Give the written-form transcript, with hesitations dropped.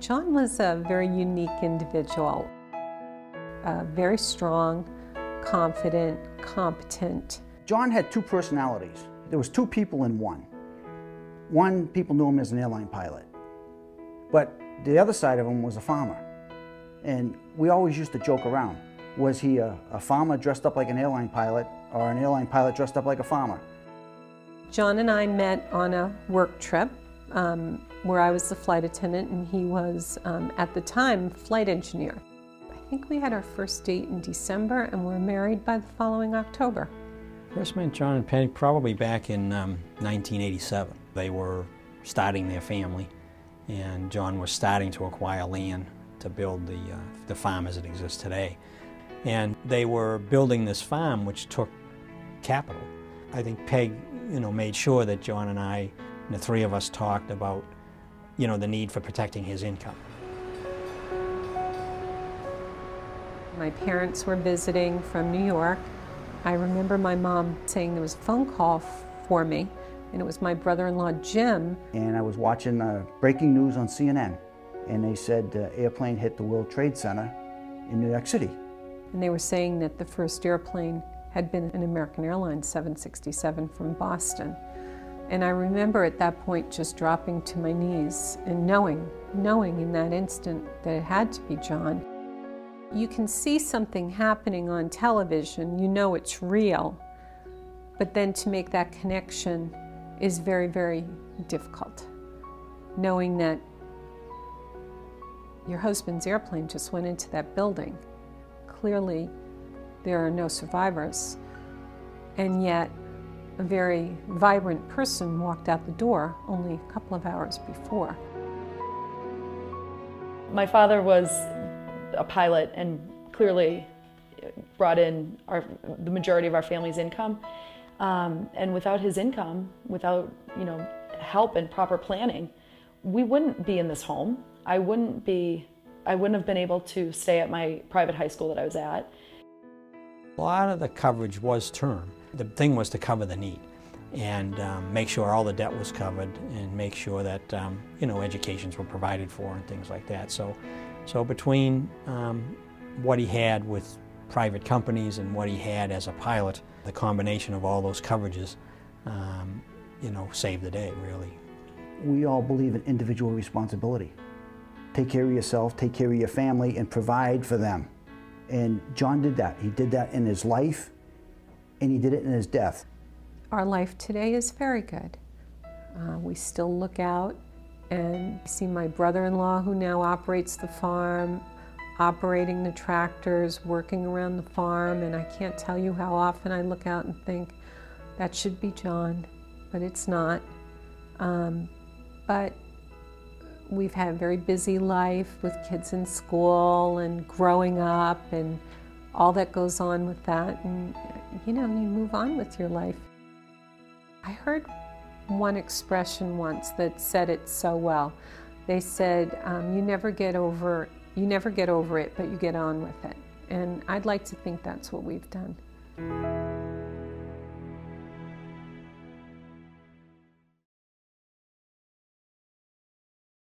John was a very unique individual, very strong, confident, competent. John had two personalities. There was two people in one. One, people knew him as an airline pilot, but the other side of him was a farmer. And we always used to joke around. Was he a farmer dressed up like an airline pilot, or an airline pilot dressed up like a farmer? John and I met on a work trip where I was the flight attendant and he was, at the time, flight engineer. I think we had our first date in December and were married by the following October. First met John and Penny probably back in 1987. They were starting their family, and John was starting to acquire land to build the farm as it exists today. And they were building this farm, which took capital. I think Peg, made sure that John and I, the three of us, talked about, the need for protecting his income. My parents were visiting from New York. I remember my mom saying there was a phone call for me, and it was my brother-in-law, Jim. And I was watching breaking news on CNN, and they said airplane hit the World Trade Center in New York City. And they were saying that the first airplane had been an American Airlines 767 from Boston. And I remember at that point just dropping to my knees and knowing in that instant that it had to be John. You can see something happening on television, you know it's real, but then to make that connection is very, very difficult. Knowing that your husband's airplane just went into that building. Clearly, there are no survivors, and yet a very vibrant person walked out the door only a couple of hours before. My father was a pilot and clearly brought in the majority of our family's income. And without his income, without help and proper planning, we wouldn't be in this home. I wouldn't have been able to stay at my private high school that I was at. A lot of the coverage was term. The thing was to cover the need and make sure all the debt was covered and make sure that educations were provided for and things like that. So between what he had with private companies and what he had as a pilot, the combination of all those coverages, saved the day, really. We all believe in individual responsibility. Take care of yourself, take care of your family, and provide for them. And John did that. He did that in his life, and he did it in his death. Our life today is very good. We still look out and see my brother-in-law, who now operates the farm, operating the tractors, working around the farm, and I can't tell you how often I look out and think, that should be John, but it's not. But we've had a very busy life with kids in school and growing up and all that goes on with that, and you move on with your life. I heard one expression once that said it so well. They said, you never get over it, but you get on with it. And I'd like to think that's what we've done.